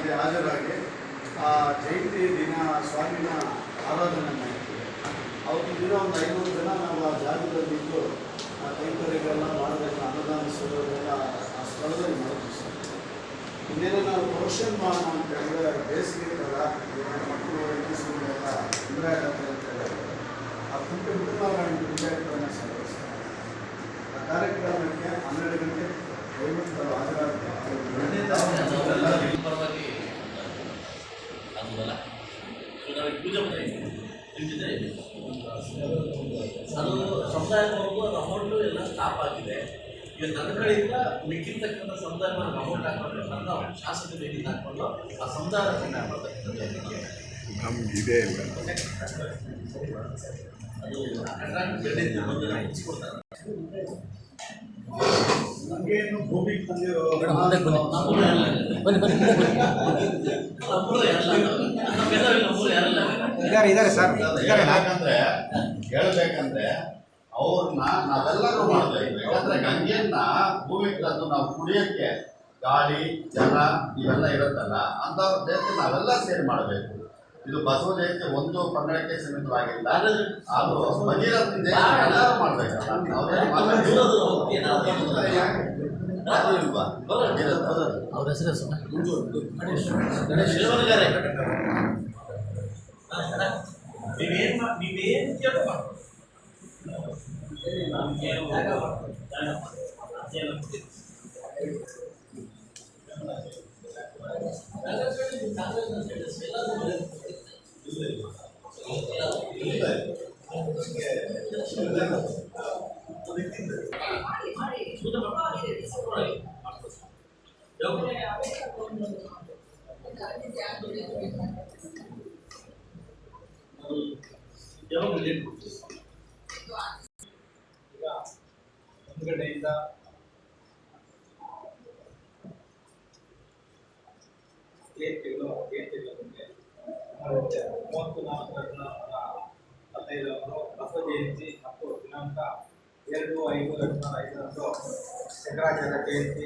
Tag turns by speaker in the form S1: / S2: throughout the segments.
S1: ಕಾರ್ಯಕ್ರಮಕ್ಕೆ ಹಾಜರಾಗಿ ಆ ಜಯಂತಿ ದಿನ ಸ್ವಾಮಿನ ಆರಾಧನೆ ಮಾಡ್ತೀವಿ. ಅವತ್ತು ದಿನ ಒಂದು 500 ಜನ ನಾವು ಆ ಜಾಗದಲ್ಲಿದ್ದು ಆ ಕೈಂಕರ್ಯಗಳೆಲ್ಲ ಮಾಡಬೇಕು, ಅನ್ನದಾನ ಸೇವೆಲ್ಲ ಆ ಸ್ಥಳದಲ್ಲಿ ಮಾಡ್ತೀವಿ ಸರ್. ಇನ್ನೇನು ನಾವು ಪ್ರೊಫೆಷನ್ ಮಾಡೋಣ ಅಂತ ಹೇಳಿದ್ರೆ ಬೇಸಿಗೆ ಕಾಲ ಮಕ್ಕಳು ಹೆಂಗಸರುಗಳೆಲ್ಲ ತೊಂದರೆ ಆಗತ್ತೆ ಅಂತ ಹೇಳಿದ್ರೆ ಆ ಕುಂಟೆ ಮುಖ್ಯನಾರಾಯಣ ಪಂಚಾಯತ್ಗಳನ್ನ ಸಲ್ಲಿಸ್ತಾರೆ. ಆ ಕಾರ್ಯಕ್ರಮಕ್ಕೆ 12 ಗಂಟೆ ದಯವಿಟ್ಟು ಹಾಜರಾಗುತ್ತೆ.
S2: ಅದು ಸಮುದಾಯದವರೆಗೂ ಅದು ಅಮೌಂಟು ಎಲ್ಲ ಸ್ಟಾಪ್ ಆಗಿದೆ. ಈಗ ನನ್ನ ಕಡೆಯಿಂದ ಮಿಕ್ಕಿರ್ತಕ್ಕಂಥ ಸಮುದಾಯವನ್ನು ಅಮೌಂಟ್ ಹಾಕೊಂಡು ನನ್ನ ಶಾಸಕ ಬೇಡಿಕೆ ಹಾಕೊಂಡು ಆ ಸಮುದಾಯದ ಪುಣ್ಯ ಮಾಡ್ತಕ್ಕಂಥದ್ದು
S3: ನಮಗಿದೆ
S2: ಅದು ಅಟ್ರಾಕ್ಟ್ ಬೆಳೆದು ಬಂದು ಹೆಚ್ಚಿಕೊಡ್ತಾರೆ.
S1: ನಮಗೇನು ಭೂಮಿಗೆ ತಂದಿರೋ
S3: ಇದ್ದಾರೆ ಸರ್.
S4: ಯಾಕಂದ್ರೆ ಹೇಳ್ಬೇಕಂದ್ರೆ ಅವ್ರನ್ನ ನಾವೆಲ್ಲರೂ ಮಾಡಬೇಕು. ಯಾಕಂದ್ರೆ ಗಂಗೆಯನ್ನ ಭೂಮಿಗೆ ತಂದು ನಾವು ಕುಡಿಯಕ್ಕೆ ಗಾಳಿ ಜಲ ಇವೆಲ್ಲ ಇರುತ್ತಲ್ಲ ಅಂಥವ್ರ ಜೊತೆ ನಾವೆಲ್ಲ ಸೇರಿ ಮಾಡಬೇಕು. ಇದು ಬಸವ ಜಯಂತಿ ಒಂದು ಪಂಗಡಕ್ಕೆ ಸೀಮಿತವಾಗಿಲ್ಲ, ಅದು ಭಗೀರಥ ಎಲ್ಲರೂ ಮಾಡ್ಬೇಕಲ್ಲ.
S2: ಅವ್ರ ಹೆಸರು ನೀವೇನು ಕೇಳಪ್ಪ
S5: ಈಗ 1 ಗಂಟೆಯಿಂದ ಜಯಂತಿಗಳು ಮುಂದೆ 34/15 ಬಸವ ಜಯಂತಿ ಮತ್ತು ದಿನಾಂಕ 2/5/2005 ಶಂಕರಾಚಾರ್ಯ ಜಯಂತಿ,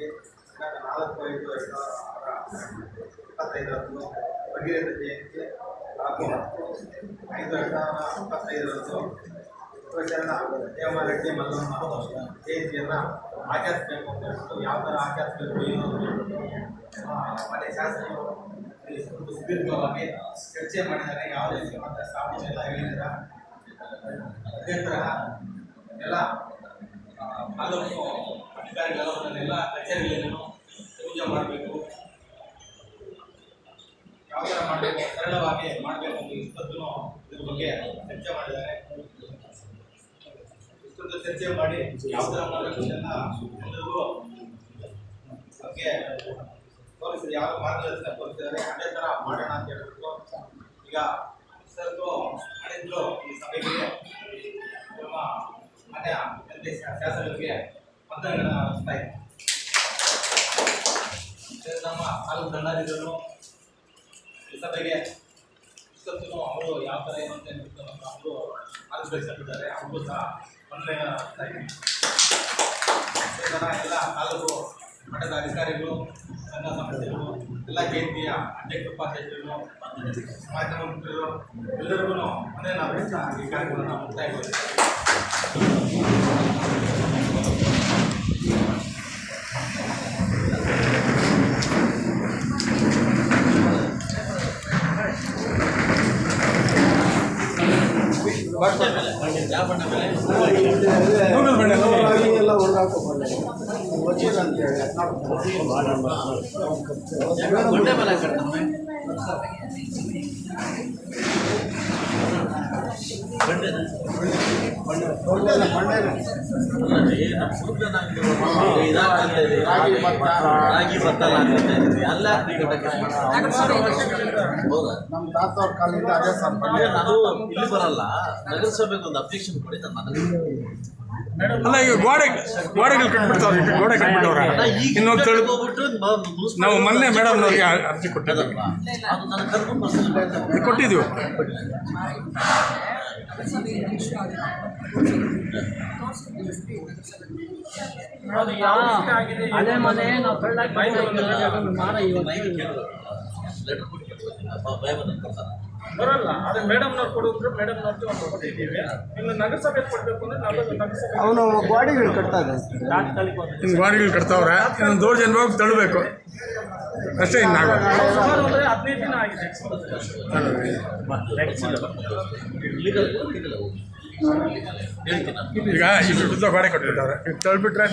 S5: ದಿನಾಂಕ 4/5/2025 ಭಗೀರಥ ಜಯಂತಿ ಹಾಗೂ 5/2025 ಶಿವಶರಣ ದೇವರೆಡ್ಡಿ ಮಲ್ಲಮ್ಮ ಜಯಂತಿಯನ್ನು ಆಚರಿಸಬೇಕು ಅಂತ ಹೇಳ್ಬಿಟ್ಟು ಯಾವ ಥರ ಆಚರಿಸಬೇಕು ಏನು ಮನೆ ಶಾಸಕರು ಸುದೀರ್ಘವಾಗಿ ಚರ್ಚೆ ಮಾಡಿದ್ದಾರೆ. ಯಾವ ರೀತಿ ಮತ್ತು ಸ್ಥಾಪನೆ ಎಲ್ಲ ಹೇಳಿದ್ದಾರೆ. ಅದೇ ಥರ ಎಲ್ಲ ತಾಲೂಕು ಅಧಿಕಾರಿಗಳನ್ನೆಲ್ಲ ಕಚೇರಿಗಳನ್ನು ಪೂಜೆ ಮಾಡಬೇಕು, ಯಾವ ಥರ ಮಾಡಬೇಕು, ಸರಳವಾಗಿ ಮಾಡಬೇಕು ಅಂತ ಇಷ್ಟೊತ್ತು ಇದ್ರ ಬಗ್ಗೆ ಚರ್ಚೆ ಮಾಡಿದ್ದಾರೆ. ಇಷ್ಟೊಂದು ಚರ್ಚೆ ಮಾಡಿ ಯಾವ ಥರ ಮಾಡಬೇಕು ಅಂತ ಎಲ್ಲರಿಗೂ ಬಗ್ಗೆ ತೋರಿಸಿದ್ರೆ ಯಾವ ಮಾರ್ಗದರ್ಶನ ತೋರಿಸಿದ್ದಾರೆ. ಅದೇ ಥರ ಮಾಡೋಣ ಅಂತ ಹೇಳ್ಬಿಟ್ಟು ಈಗ ಇಷ್ಟೊಂದು ಮಾಡಿದ್ರು ಈ ಸಭೆಗೆ ನಮ್ಮ ಮಾನ್ಯ ಜನತೆ ಶಾಸಕರಿಗೆ ವಂದನೆಗಳನ್ನು ಅರ್ಪಿಸ್ತಾ ಇದ್ದಾರೆ. ನಮ್ಮ ತಾಲೂಕು ದಂಡಾಧಿಕಾರಿಗಳು ಈ ಸಭೆಗೆ ಇಷ್ಟೊತ್ತು ಅವರು ಯಾವ ಥರ ಏನು ಅಂತ ಹೇಳ್ಬಿಟ್ಟು ಅವರು ಮಾರ್ಗದರ್ಶಿಸಿದ್ದಾರೆ. ಅವ್ರಿಗೂ ಸಹ ವಂದನೆಗಳನ್ನು ಅರ್ಪಿಸ್ತಾ ಇದ್ದೀನಿ. ಅದೇ ಥರ ಎಲ್ಲ ತಾಲೂಕು ಮಟ್ಟದ ಅಧಿಕಾರಿಗಳು, ಸಂಘ ಸಂಸ್ಥೆಗಳು, ಎಲ್ಲ ಜಯಂತಿಯ ಅಧ್ಯಕ್ಷ ಉಪಾಧ್ಯಕ್ಷರು, ಮಾಧ್ಯಮ ಮಿತ್ರರು ಎಲ್ಲರಿಗೂ ಮನೆ ನಾವು ಈ ಕಾರ್ಯಕ್ರಮವನ್ನು ಮುಕ್ತಾಯ
S1: ಎಲ್ಲ ಹೊರಗಾಕೋಬಾರ್ದು ಅಂತೇಳಿ
S2: ರಾಗಿ ಭತ್ತ ಎಲ್ಲ
S1: ನಮ್ಮ ತಾತ ಅವ್ರ ಕಾಲದಿಂದ ಅದೇ
S2: ನಾನು ಇಲ್ಲಿ ಬರಲ್ಲ, ನಗರಸಭೆಗೆ ಒಂದು ಅಬ್ಜೆಕ್ಷನ್ ಕೊಡಿ.
S3: ಅಲ್ಲ ಈಗ ಗೋಡೆಗಳು ಕಟ್ಬಿಡ್ತಾವ್ರಿ, ಗೋಡೆ ಕಟ್ಬಿಟ್ಟವ್ರ ಇನ್ನೊಂದು ನಾವು ಮೊನ್ನೆ ಮೇಡಮ್ ಅವ್ರಿಗೆ ಅರ್ಜಿ ಕೊಟ್ಟಿದ್ದೀವಿ.
S2: ಅದು ನನಗೆ ಕರ್ಕೊಂಡು
S3: ಕೊಟ್ಟಿದ್ದೀವಿ.
S6: ನಗರಸಭೆಯಲ್ಲಿ ಇಶ್ಯೂ ಆಗಿದೆ
S5: ಅದು ಯಾವ ರೀತಿ ಆಗಿದೆ ಏನು
S7: ಅದೇ ಮನೆ ನಾವು ಕಳ್ಳಾಗಿ
S5: ಮಾಹಿತಿ ಬಂದಿಲ್ಲ.
S7: ಮಾರ
S2: ಮೈಗೆ
S7: ಇವತ್ತು
S2: ಕೇಳಿದ್ರು ಲೆಟರ್ ಕೊಟ್ಟು ಭಯ ಬಂದಂತ ಕೊಡ್ತಾರೆ.
S5: ಬರಲ್ಲ ಅದೇ ಮೇಡಮ್ನವ್ರು ಕೊಡಿದ್ರೆ ಮೇಡಮ್ನವ್ರಿಗೆ ಒಂದು ಕೊಟ್ಟಿದ್ದೀವಿ ಇನ್ನು ನಗರಸಭೆ ಕೊಡಬೇಕು ಅಂದ್ರೆ ನಾವು ನಗರಸಭೆ
S1: ಅವನು ಗಾಡಿಗಳು ಕಟ್ತಾ ಇದ್ದಾನೆ
S3: ಇನ್ನು ಗಾಡಿಗಳು ಕಟ್ತಾವ್ರೆ ಇನ್ನೊಂದು ದೌರ್ಜನ್ಯವಾಗಿ ತಳ್ಳಬೇಕು ಅಷ್ಟೇ ಇನ್ನಾಗಲ್ಲ.
S5: ಸುಮಾರು ಅಂದರೆ 15 ದಿನ ಆಗಿದೆ
S2: ಲೀಗಲ್ ಹೇಳ್ತೀನಿ ನಾನು.
S3: ಈಗ ಇಷ್ಟು ಗಾಡಿ ಕಟ್ಬಿಟ್ಟವ್ರೆ ಈಗ ತಳ್ಬಿಟ್ರೆ